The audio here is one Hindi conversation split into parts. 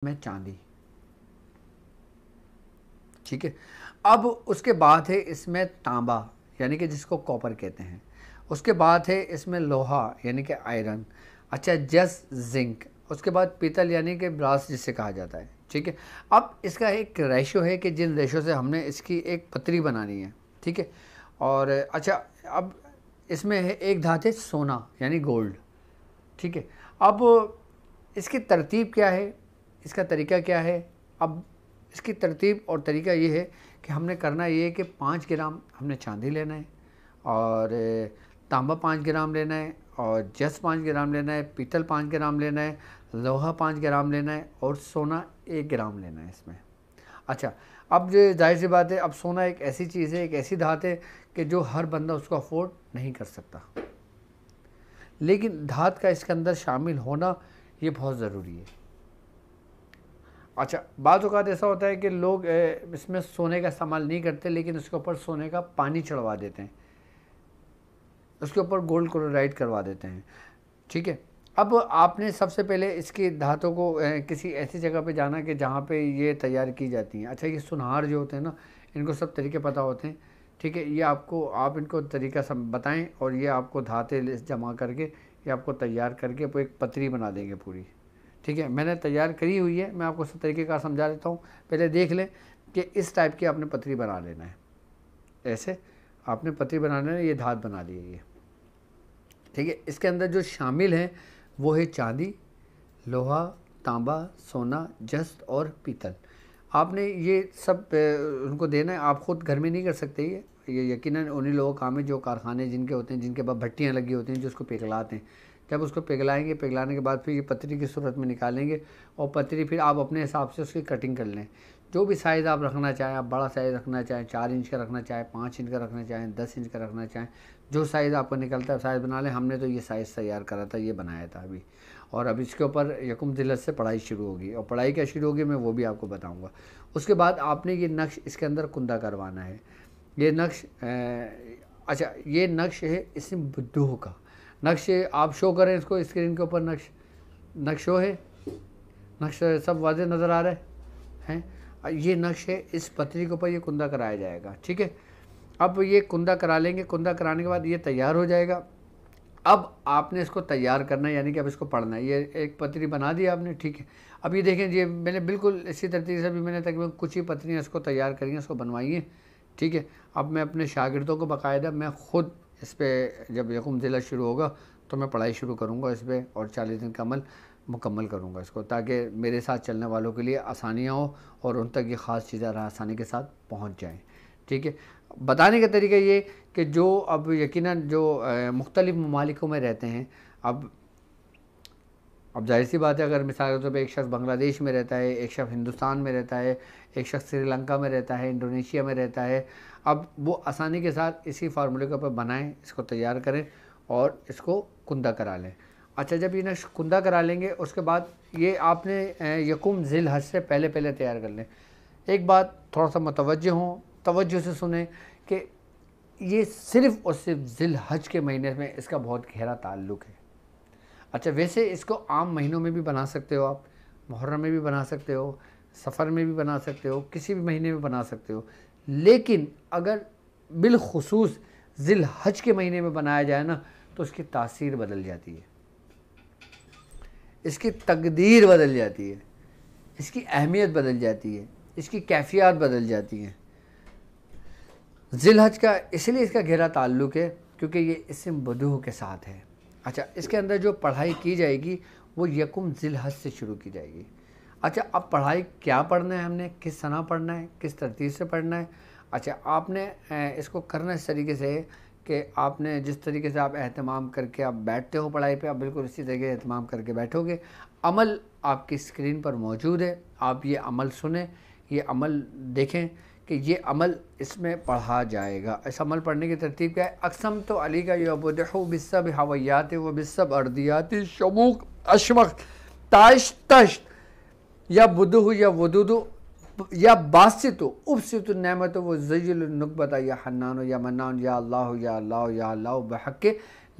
में चांदी। ठीक है। अब उसके बाद है इसमें तांबा यानी कि जिसको कॉपर कहते हैं। उसके बाद है इसमें लोहा यानी कि आयरन। अच्छा, जस जिंक। उसके बाद पीतल यानी कि ब्रास जिसे कहा जाता है। ठीक है। अब इसका एक रेशो है कि जिन रेशो से हमने इसकी एक पतरी बनानी है। ठीक है। और अच्छा, अब इसमें है एक धातु है सोना यानी गोल्ड। ठीक है। अब इसकी तरतीब क्या है, इसका तरीका क्या है। अब इसकी तरतीब और तरीका ये है कि हमने करना ये है कि 5 ग्राम हमने चांदी लेना है, और तांबा 5 ग्राम लेना है, और जस 5 ग्राम लेना है, पीतल 5 ग्राम लेना है, लोहा 5 ग्राम लेना है, और सोना 1 ग्राम लेना है इसमें। अच्छा, अब जो जाहिर सी बात है, अब सोना एक ऐसी चीज़ है, एक ऐसी धात है कि जो हर बंदा उसको अफोर्ड नहीं कर सकता, लेकिन धात का इसके अंदर शामिल होना ये बहुत ज़रूरी है। अच्छा, बाज़ औक़ात ऐसा होता है कि लोग इसमें सोने का इस्तेमाल नहीं करते, लेकिन उसके ऊपर सोने का पानी चढ़वा देते हैं, उसके ऊपर गोल्ड क्लोराइड करवा देते हैं। ठीक है। अब आपने सबसे पहले इसकी धातों को किसी ऐसी जगह पे जाना कि जहाँ पे ये तैयार की जाती हैं। अच्छा, ये सुनहार जो होते हैं ना, इनको सब तरीके पता होते हैं। ठीक है। ये आपको, आप इनको तरीका सब बताएं, और ये आपको धातें जमा करके ये आपको तैयार करके वो एक पतरी बना देंगे पूरी। ठीक है। मैंने तैयार करी हुई है, मैं आपको सब तरीके का समझा देता हूँ। पहले देख लें कि इस टाइप की आपने पतरी बना लेना है। ऐसे आपने पतरी बना लेना है, ये धात बना ली है ये। ठीक है। इसके अंदर जो शामिल हैं वो है चांदी, लोहा, तांबा, सोना, जस्त और पीतल। आपने ये सब उनको देना है। आप ख़ुद घर में नहीं कर सकते ये यकीनन उन्हीं लोगों का काम है जो कारखाने जिनके होते हैं, जिनके पास भट्टियाँ लगी होती हैं, जो उसको पिघलाते हैं। जब उसको पिघलाएंगे, पिघलाने के बाद फिर ये पतरी की सूरत में निकालेंगे, और पतरी फिर आप अपने हिसाब से उसकी कटिंग कर लें। जो भी साइज़ आप रखना चाहें, आप बड़ा साइज़ रखना चाहें, 4 इंच का रखना चाहें, 5 इंच का रखना चाहें, 10 इंच का रखना चाहें, जो साइज़ आपको निकलता है साइज़ बना लें। हमने तो ये साइज़ तैयार करा था, ये बनाया था अभी, और अब इसके ऊपर यकम ज़िलत से पढ़ाई शुरू होगी, और पढ़ाई क्या शुरू होगी मैं वो भी आपको बताऊँगा। उसके बाद आपने ये नक्श इसके अंदर कुंदा करवाना है। ये नक्श अच्छा, ये नक्श है इसम बुद्धू का नक्श। आप शो करें इसको स्क्रीन के ऊपर। नक्श शो है, नक्श सब वाज़े नज़र आ रहा है। ये नक्श है, इस पतरी के ऊपर ये कुंदा कराया जाएगा। ठीक है। अब ये कुंदा करा लेंगे, कुंदा कराने के बाद ये तैयार हो जाएगा। अब आपने इसको तैयार करना है, यानी कि अब इसको पढ़ना है। ये एक पतरी बना दी आपने। ठीक है। अब ये देखें, ये मैंने बिल्कुल इसी तरतीब से भी मैंने तकरीबन कुछ ही पतरियाँ इसको तैयार करी हैं, इसको बनवाई हैं। ठीक है। अब मैं अपने शागिर्दों को बाकायदा मैं ख़ुद इस पर, जब यकम ज़िला शुरू होगा तो मैं पढ़ाई शुरू करूँगा इस पर, और 40 दिन का अमल मुकम्मल करूँगा इसको, ताकि मेरे साथ चलने वालों के लिए आसानियाँ हो और उन तक ये ख़ास चीज़ें आसानी के साथ पहुँच जाएँ। ठीक है। बताने का तरीका ये कि जो अब यकीनन जो मुख्तलिफ़ ममालिकों में रहते हैं, अब जाहिर सी बात है, अगर मिसाल के तौर पर एक शख्स बांग्लादेश में रहता है, एक शख्स हिंदुस्तान में रहता है, एक शख्स श्रीलंका में रहता है, इंडोनेशिया में रहता है, अब वो आसानी के साथ इसी फार्मूले के ऊपर बनाएं, इसको तैयार करें और इसको कुंदा करा लें। अच्छा, जब ये नक्श कुंदा करा लेंगे, उसके बाद ये आपने यकुम ज़िल हज से पहले तैयार कर लें। एक बात थोड़ा सा मुतवज्जो हों, तवज्जो से सुने कि ये सिर्फ़ और सिर्फ ज़िल हज के महीने में इसका बहुत गहरा ताल्लुक़ है। अच्छा, वैसे इसको आम महीनों में भी बना सकते हो, आप मुहर्रम में भी बना सकते हो, सफ़र में भी बना सकते हो, किसी भी महीने में बना सकते हो, लेकिन अगर बिलखुसूस ज़िल हज के महीने में बनाया जाए ना, तो उसकी तासीर बदल जाती है, इसकी तकदीर बदल जाती है, इसकी अहमियत बदल जाती है, इसकी कैफियत बदल जाती है। ज़िल हज का इसलिए इसका गहरा ताल्लुक़ है क्योंकि ये इस्म बदूह के साथ है। अच्छा, इसके अंदर जो पढ़ाई की जाएगी वो यकुम ज़िल हज से शुरू की जाएगी। अच्छा, अब पढ़ाई क्या पढ़ना है, हमने किस सना पढ़ना है, किस तरतीब से पढ़ना है। अच्छा, आपने इसको करना इस तरीके से कि आपने जिस तरीके से आप एहतमाम करके आप बैठते हो पढ़ाई पे, आप बिल्कुल इसी तरीके से एहतमाम करके बैठोगे। अमल आपकी स्क्रीन पर मौजूद है, आप ये अमल सुने, ये अमल देखें कि ये अमल इसमें पढ़ा जाएगा। इस अमल पढ़ने की तरतीब क्या है। अक़सम तो अली का यबुदहु बिस्सब हवैयात व बिस्सब अर्दियात शमूक अशमक ताश तश या बुदुहु या वदुदु या बासितु उबसितु नेमत व ज़य्युल नुकबत या हन्नान या मन्नान या अल्लाह या अल्लाह या अल्लाह बहक़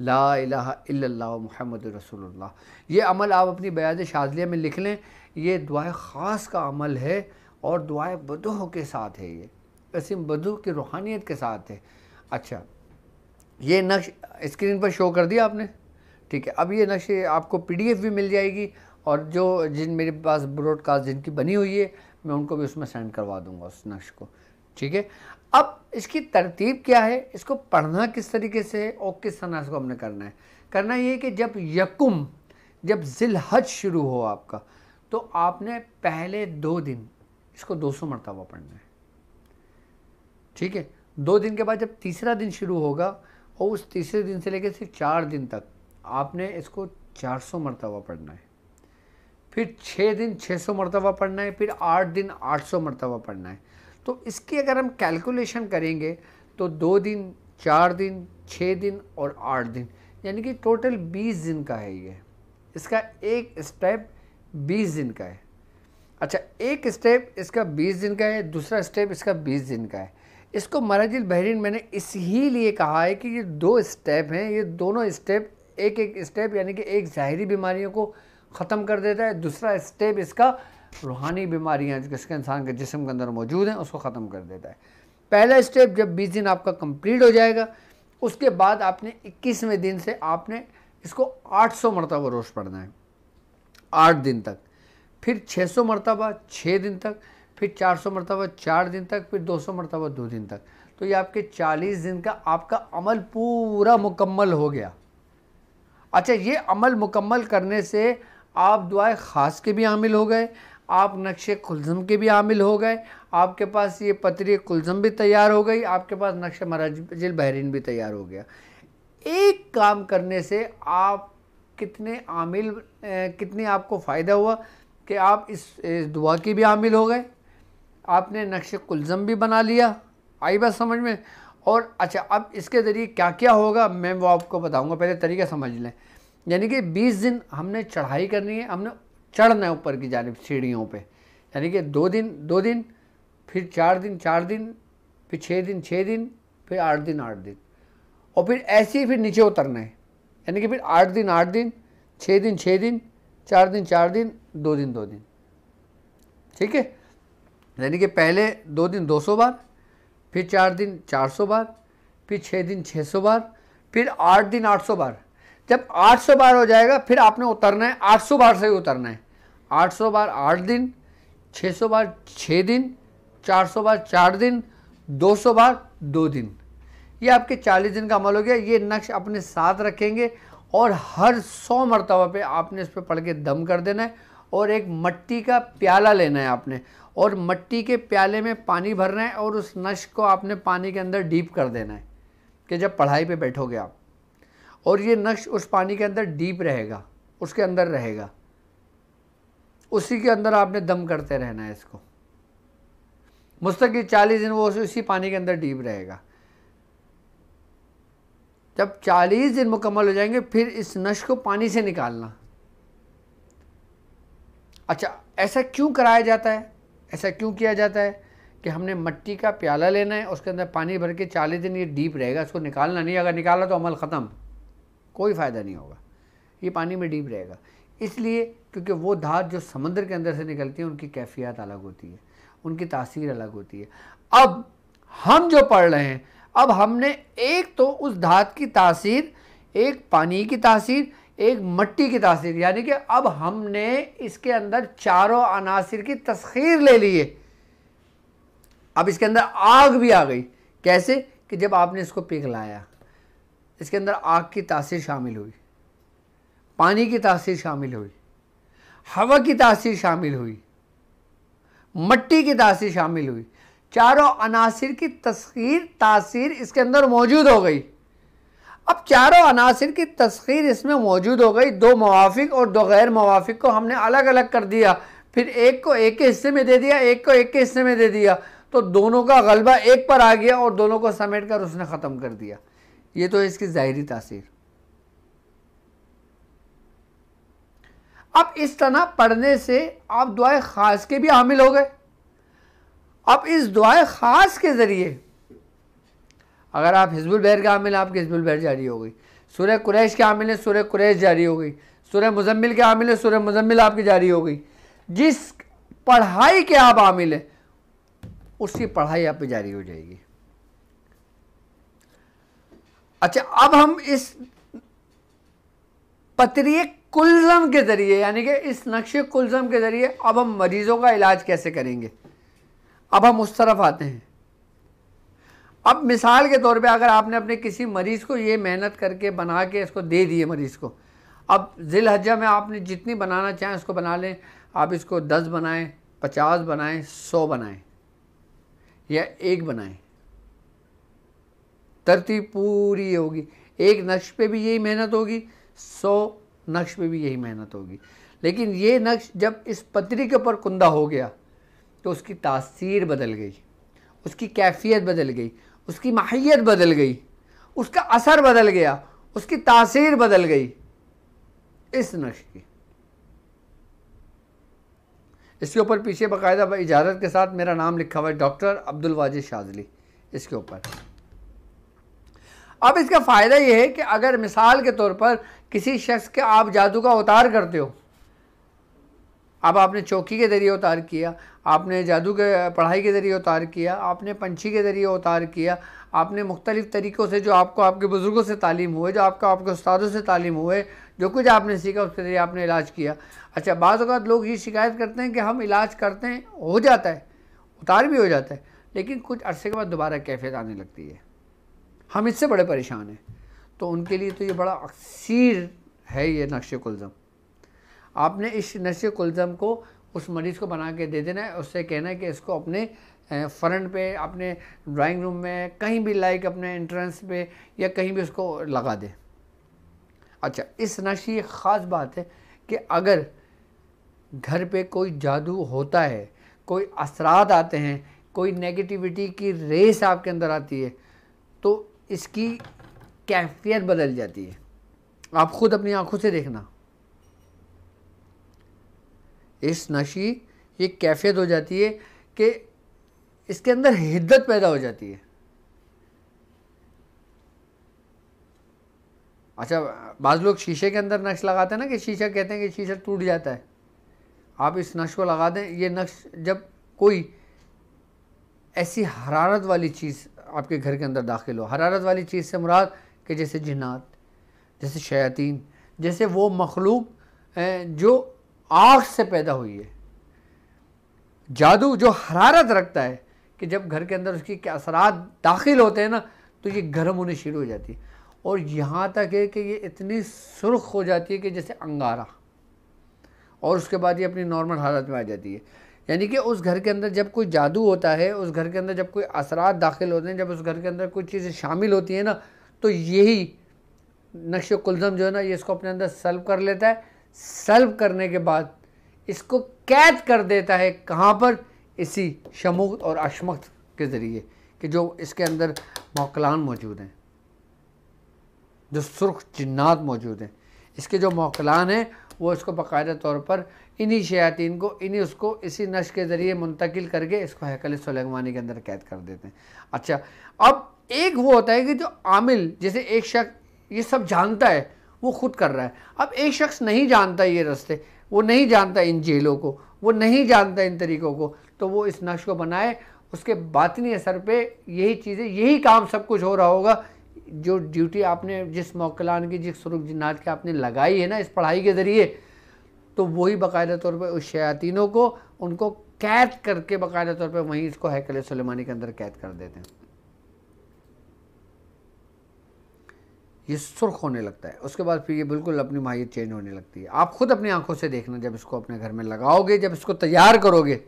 ला इलाहा इल्लल्लाह मुहम्मदुर रसूलुल्लाह। ये अमल आप अपनी बयाद शाज़िलिया में लिख लें। ये दुआए ख़ास का अमल है और दुआए बदूह के साथ है, ये कसीम बदूह की रूहानियत के साथ है। अच्छा, ये नक्श स्क्रीन पर शो कर दिया आपने, ठीक है। अब ये नक्शे आपको PDF भी मिल जाएगी, और जिन मेरे पास ब्रॉडकास्ट जिनकी बनी हुई है मैं उनको भी उसमें सेंड करवा दूंगा उस नक्श को, ठीक है। अब इसकी तरतीब क्या है, इसको पढ़ना किस तरीके से है और किस तरह से हमने करना ये है कि जब ज़िलहज शुरू हो आपका, तो आपने पहले 2 दिन इसको 200 मरतबा पढ़ना है, ठीक है। 2 दिन के बाद जब तीसरा दिन शुरू होगा, और उस तीसरे दिन से लेकर सिर्फ 4 दिन तक आपने इसको 400 मरतबा पढ़ना है। फिर 6 दिन 600 मरतबा पढ़ना है, फिर 8 दिन 800 मरतबा पढ़ना है। तो इसकी अगर हम कैलकुलेशन करेंगे तो 2 दिन, 4 दिन, 6 दिन और 8 दिन, यानी कि टोटल 20 दिन का है ये। इसका एक स्टेप 20 दिन का है। अच्छा, एक स्टेप इसका 20 दिन का है, दूसरा स्टेप इसका 20 दिन का है। इसको मराजिल बहरीन मैंने इसीलिए कहा है कि ये 2 स्टेप हैं। ये दोनों स्टेप एक स्टेप यानी कि एक ज़ाहिरी बीमारियों को ख़त्म कर देता है, दूसरा स्टेप इसका रूहानी बीमारियाँ जो इसके इंसान के जिस्म के अंदर मौजूद हैं उसको ख़त्म कर देता है। पहला स्टेप जब 20 दिन आपका कंप्लीट हो जाएगा, उसके बाद आपने 21वें दिन से आपने इसको 800 मरतबा रोज़ पढ़ना है 8 दिन तक, फिर 600 मरतबा 6 दिन तक, फिर 400 मरतबा 4 दिन तक, फिर 200 मरतबा 2 दिन तक। तो ये आपके 40 दिन का आपका अमल पूरा मुकम्मल हो गया। अच्छा, ये अमल मुकम्मल करने से आप दुआए ख़ास के भी आमिल हो गए, आप नक्शे कुलज़म के भी आमिल हो गए, आपके पास ये पतरी कुलज़म भी तैयार हो गई, आपके पास नक्शा मराजिल बहरीन भी तैयार हो गया। एक काम करने से आप कितने आपको फ़ायदा हुआ कि आप इस दुआ की भी आमिल हो गए, आपने नक्शे कुलज़म भी बना लिया। आई बात समझ में? और अच्छा, अब इसके ज़रिए क्या क्या होगा मैं वो आपको बताऊंगा, पहले तरीका समझ लें। यानी कि 20 दिन हमने चढ़ाई करनी है, हमने चढ़ना है ऊपर की जानिब सीढ़ियों पे। यानी कि 2 दिन, फिर 4 दिन 4 दिन, फिर 6 दिन 6 दिन, फिर 8 दिन 8 दिन, और फिर ऐसे ही फिर नीचे उतरना है। यानी कि फिर 8 दिन 8 दिन, 6 दिन 6 दिन, 4 दिन 4 दिन, 2 दिन 2 दिन, ठीक है। यानी कि पहले 2 दिन 200 बार, फिर 4 दिन 400 बार, फिर 6 दिन 600 बार, फिर 8 दिन 800 बार। जब 800 बार हो जाएगा फिर आपने उतरना है 800 बार से ही उतरना है। 800 बार 8 दिन, 600 बार 6 दिन, 400 बार 4 दिन, 200 बार 2 दिन। ये आपके 40 दिन का अमल हो गया। ये नक्श अपने साथ रखेंगे और हर 100 मरतबा पे आपने इस पर पढ़ के दम कर देना है, और एक मिट्टी का प्याला लेना है आपने, और मिट्टी के प्याले में पानी भरना है, और उस नक्श को आपने पानी के अंदर डीप कर देना है कि जब पढ़ाई पे बैठोगे आप, और ये नक्श उस पानी के अंदर डीप रहेगा, उसके अंदर रहेगा, उसी के अंदर आपने दम करते रहना है इसको मुस्तकिल 40 दिन। वो उसी पानी के अंदर डीप रहेगा। जब 40 दिन मुकम्मल हो जाएंगे फिर इस नक्श को पानी से निकालना। अच्छा, ऐसा क्यों कराया जाता है, ऐसा क्यों किया जाता है कि हमने मिट्टी का प्याला लेना है, उसके अंदर पानी भर के 40 दिन ये डीप रहेगा, इसको निकालना नहीं। अगर निकाला तो अमल ख़त्म, कोई फ़ायदा नहीं होगा, ये पानी में डीप रहेगा। इसलिए क्योंकि वो धात जो समंदर के अंदर से निकलती है उनकी कैफियत अलग होती है, उनकी तासीर अलग होती है। अब हम जो पढ़ रहे हैं, अब हमने एक तो उस धात की तासीर, एक पानी की तासीर, एक मिट्टी की तासीर, यानी कि अब हमने इसके अंदर चारों अनासिर की तस्खीर ले ली है। अब इसके अंदर आग भी आ गई। कैसे कि जब आपने इसको पिघलाया, इसके अंदर आग की तासीर शामिल हुई, पानी की तासीर शामिल हुई, हवा की तासीर शामिल हुई, मिट्टी की तासीर शामिल हुई। चारों अनासिर की तासीर इसके अंदर मौजूद हो गई। अब चारों अनासिर की तस्खीर इसमें मौजूद हो गई। 2 मुवाफिक और 2 गैर मुवाफिक को हमने अलग अलग कर दिया, फिर एक को एक के हिस्से में दे दिया, एक को एक के हिस्से में दे दिया, तो दोनों का गलबा एक पर आ गया और दोनों को समेट कर उसने ख़त्म कर दिया। ये तो है इसकी ज़ाहिरी तासीर। अब इस तरह पढ़ने से आप दुआए ख़ास के भी हामिल हो गए। अब इस दुआए ख़ास के ज़रिए अगर आप हिज़्बुल बहर का हामिल, आपकी हिज़्बुल बहर जारी हो गई। सूरह कुरैश के आमिल है, सूरह कुरैश जारी हो गई। सूरह मुज़म्मिल के आमिल है, सूरह मुज़म्मिल आपकी जारी हो गई। जिस पढ़ाई के आप आमिल है उसकी पढ़ाई आप पे जारी हो जाएगी। अच्छा, अब हम इस पतरी कुल्ज़म के ज़रिए, यानी कि इस नक्शे कुल्ज़म के ज़रिए अब हम मरीज़ों का इलाज कैसे करेंगे, अब हम उस तरफ आते हैं। अब मिसाल के तौर पे अगर आपने अपने किसी मरीज़ को ये मेहनत करके बना के इसको दे दिए मरीज़ को, अब ज़िलहज्जा में आपने जितनी बनाना चाहें उसको बना लें। आप इसको 10 बनाएं, 50 बनाएं, 100 बनाएं या 1 बनाएं, तरतीब पूरी होगी। एक नक्श पे भी यही मेहनत होगी, 100 नक्श पे भी यही मेहनत होगी। लेकिन ये नक्श जब इस पतरी के ऊपर कुंदा हो गया तो उसकी तासीर बदल गई, उसकी कैफियत बदल गई, उसकी माहियत बदल गई, उसका असर बदल गया, उसकी तासीर बदल गई इस नक्श की। इसके ऊपर पीछे बाकायदा इजाज़त के साथ मेरा नाम लिखा हुआ है, डॉक्टर अब्दुल वाजिद शाज़ली इसके ऊपर। अब इसका फ़ायदा ये है कि अगर मिसाल के तौर पर किसी शख्स के आप जादू का उतार करते हो, अब आपने चौकी के ज़रिए उतार किया, आपने जादू के पढ़ाई के ज़रिए उतार किया, आपने पंछी के ज़रिए उतार किया, आपने मुख्तलिफ़ तरीक़ों से जो आपको आपके बुज़ुर्गों से तालीम हुए, जो आपको आपके उस्तादों से तालीम हुए, जो कुछ आपने सीखा उसके ज़रिए आपने इलाज किया। अच्छा, बाज़ औक़ात लोग ये शिकायत करते हैं कि हम इलाज करते हैं, हो जाता है, उतार भी हो जाता है, लेकिन कुछ अरसे के बाद दोबारा कैफियत आने लगती है, हम इससे बड़े परेशान हैं। तो उनके लिए तो ये बड़ा अक्सीर है ये नक्शे कुल्ज़म। आपने इस नक्शे कुल्ज़म को उस मरीज़ को बना के दे देना है, उससे कहना है कि इसको अपने फ्रंट पे, अपने ड्राइंग रूम में, कहीं भी लाइक अपने एंट्रेंस पे या कहीं भी उसको लगा दे। अच्छा, इस नक्श की ख़ास बात है कि अगर घर पे कोई जादू होता है, कोई असरात आते हैं, कोई नेगेटिविटी की रेस आपके अंदर आती है, तो इसकी कैफियत बदल जाती है। आप ख़ुद अपनी आंखों से देखना, इस नशी ये कैफियत हो जाती है कि इसके अंदर हिद्दत पैदा हो जाती है। अच्छा, बाज़ लोग शीशे के अंदर नक्श लगाते हैं ना, कि शीशा कहते हैं कि शीशा टूट जाता है। आप इस नक्श को लगा दें, ये नक्श जब कोई ऐसी हरारत वाली चीज़ आपके घर के अंदर दाखिल हो, हरारत वाली चीज़ से मुराद कि जैसे जिन्नात, जैसे शयातीन, जैसे वो मखलूक जो आग से पैदा हुई है, जादू जो हरारत रखता है कि जब घर के अंदर उसकी क्या असरात दाखिल होते हैं ना, तो ये गर्म होने शुरू हो जाती है, और यहाँ तक है कि ये इतनी सुर्ख हो जाती है कि जैसे अंगारा, और उसके बाद ये अपनी नॉर्मल हालत में आ जाती है। यानी कि उस घर के अंदर जब कोई जादू होता है, उस घर के अंदर जब कोई असरात दाखिल होते हैं, जब उस घर के अंदर कोई चीज़ें शामिल होती हैं ना, तो यही नक्श कुल्ज़म जो है ना, ये इसको अपने अंदर सल्ब कर लेता है। सल्ब करने के बाद इसको कैद कर देता है, कहाँ पर? इसी शमुक्त और अशमक्त के ज़रिए, कि जो इसके अंदर मौकलान मौजूद हैं, जो सुर्ख जिन्नात मौजूद हैं, इसके जो मौकलान हैं वो इसको बाकायदा तौर पर इन्हीं शयातीन को, इन्हीं उसको इसी नश के ज़रिए मुंतकिल करके इसको हैकल सुलेमानी के अंदर कैद कर देते हैं। अच्छा, अब एक वो होता है कि जो आमिल, जैसे एक शख्स ये सब जानता है, वो खुद कर रहा है। अब एक शख्स नहीं जानता ये रास्ते, वो नहीं जानता इन जेलों को, वो नहीं जानता इन तरीक़ों को, तो वो इस नक्श को बनाए, उसके बातिनी असर पे यही चीज़ें, यही काम सब कुछ हो रहा होगा। जो ड्यूटी आपने जिस मौकलान की, जिस सुरुख जिन्नात की आपने लगाई है ना इस पढ़ाई के ज़रिए, तो वही बाकायदा तौर पर उस शयातीनों को, उनको कैद करके बाकायदा तौर पर वहीं इसको हैकल सुलेमानी के अंदर कैद कर देते हैं। ये सुर्ख होने लगता है, उसके बाद फिर ये बिल्कुल अपनी माहियत चेंज होने लगती है। आप खुद अपनी आंखों से देखना, जब इसको अपने घर में लगाओगे, जब इसको तैयार करोगे,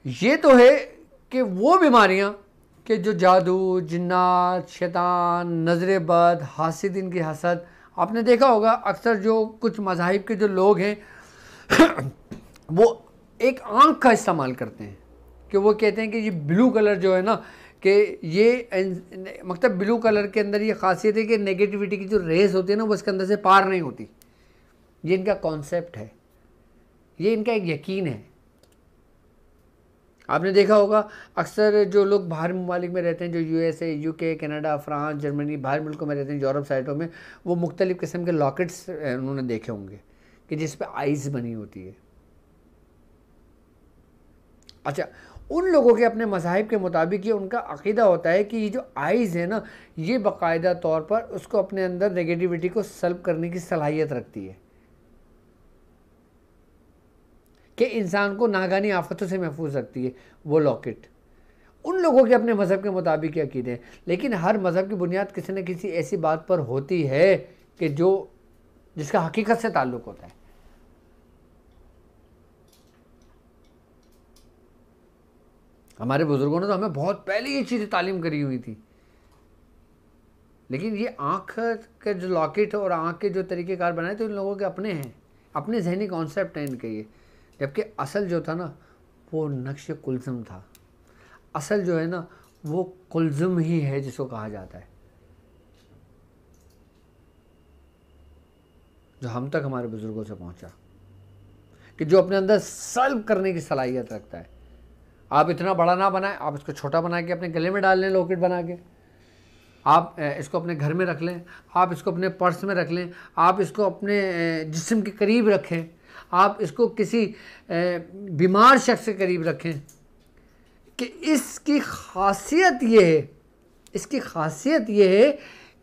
ये तो है कि वो बीमारियां कि जो जादू, जिन्नात, शैतान, नज़र बद, हासिदीन की हसद, आपने देखा होगा अक्सर जो कुछ मज़ाहिब के जो लोग हैं वो एक आँख का इस्तेमाल करते हैं, कि वो कहते हैं कि ये ब्लू कलर जो है ना, कि ये मतलब ब्लू कलर के अंदर ये खासियत है कि नेगेटिविटी की जो रेस होती है ना, वो इसके अंदर से पार नहीं होती। ये इनका कॉन्सेप्ट है, ये इनका एक यकीन है। आपने देखा होगा अक्सर जो लोग बाहर ममालिक में रहते हैं, जो USA, UK, Canada, France, Germany, बाहर मुल्कों में रहते हैं, यूरोप साइडों में, वो मुख्तलिफ़ किस्म के लॉकेट्स उन्होंने देखे होंगे कि जिस पे आइज़ बनी होती है। अच्छा, उन लोगों के अपने मज़ाहिब के मुताबिक ये उनका अक़ीदा होता है कि ये जो आइज़ है ना, ये बाकायदा तौर पर उसको अपने अंदर नेगेटिविटी को सल्ब करने की सलाहियत रखती है कि इंसान को नागानी आफतों से महफूज रखती है वो लॉकेट। उन लोगों के अपने मज़हब के मुताबिक ये अक़ीदे हैं, लेकिन हर मज़हब की बुनियाद किसी न किसी ऐसी बात पर होती है कि जिसका हकीकत से ताल्लुक़ होता है। हमारे बुज़ुर्गों ने तो हमें बहुत पहले ये चीज़ें तालीम करी हुई थी, लेकिन ये आँख के जो लॉकेट और आँख के जो तरीक़ेकार बनाए तो इन लोगों के अपने हैं, अपने जहनी कॉन्सेप्ट हैं इनके ये। जबकि असल जो था ना वो नक्श कुलज़ुम था। असल जो है ना वो कुलज़ुम ही है जिसको कहा जाता है, जो हम तक हमारे बुज़ुर्गों से पहुँचा, कि जो अपने अंदर सल्ब करने की सलाहियत रखता है। आप इतना बड़ा ना बनाएं, आप इसको छोटा बना के अपने गले में डाल लें लॉकेट बना के, आप इसको अपने घर में रख लें, आप इसको अपने पर्स में रख लें, आप इसको अपने जिस्म के करीब रखें, आप इसको किसी बीमार शख्स के करीब रखें, कि इसकी खासियत ये है, इसकी खासियत ये है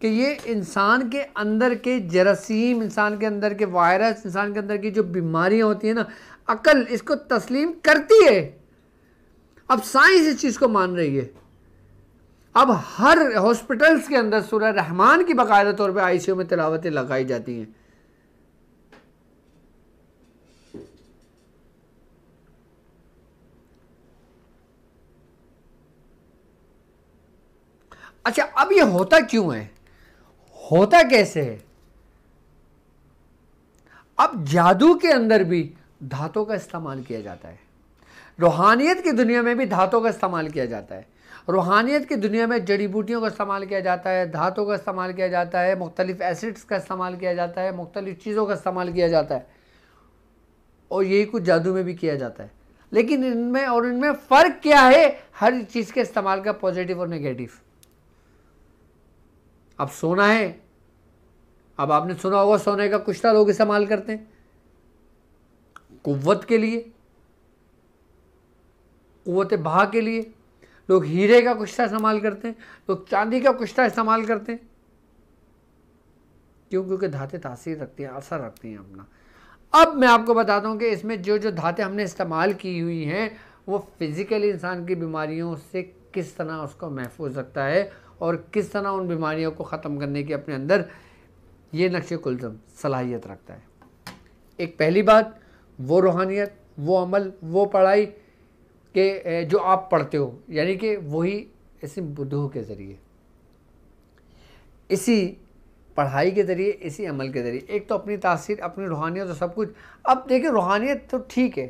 कि ये इंसान के अंदर के जरासीम, इंसान के अंदर के वायरस, इंसान के अंदर की जो बीमारियां होती हैं ना, अकल इसको तस्लीम करती है। अब साइंस इस चीज़ को मान रही है। अब हर हॉस्पिटल्स के अंदर सूरह रहमान की बाकायदा तौर पे आईसीयू में तिलावतें लगाई जाती हैं। अच्छा, अब ये होता क्यों है, होता कैसे है? अब जादू के अंदर भी धातों का इस्तेमाल किया जाता है, रूहानियत की दुनिया में भी धातों का इस्तेमाल किया जाता है। रूहानियत की दुनिया में जड़ी बूटियों का इस्तेमाल किया जाता है, धातों का इस्तेमाल किया जाता है, मुख्तलिफ एसिड्स का इस्तेमाल किया जाता है, मुख्तलिफ चीज़ों का इस्तेमाल किया जाता है, और यही कुछ जादू में भी किया जाता है। लेकिन इनमें फ़र्क क्या है? हर चीज़ के इस्तेमाल का पॉजिटिव और नेगेटिव। अब सोना है, अब आपने सुना होगा सोने का कुश्ता लोग इस्तेमाल करते हैं कुव्वत के लिए, कुव्वत बहा के लिए। लोग हीरे का कुश्ता इस्तेमाल करते हैं, लोग चांदी का कुश्ता इस्तेमाल करते हैं। क्यों? क्योंकि धातें तासीर रखती हैं, असर रखती हैं अपना। अब मैं आपको बताता हूँ कि इसमें जो जो धातें हमने इस्तेमाल की हुई हैं वो फिज़िकली इंसान की बीमारियों से किस तरह उसको महफूज रखता है और किस तरह उन बीमारियों को ख़त्म करने की अपने अंदर ये नक्श कुलज़ुम सलाहियत रखता है। एक पहली बात, वो रूहानियत, वो अमल, वो पढ़ाई के जो आप पढ़ते हो, यानी कि वही इसी बुद्धू के ज़रिए, इसी पढ़ाई के ज़रिए, इसी अमल के ज़रिए। एक तो अपनी तासीर, अपनी रूहानियत और सब कुछ। अब देखिए रूहानियत तो ठीक है,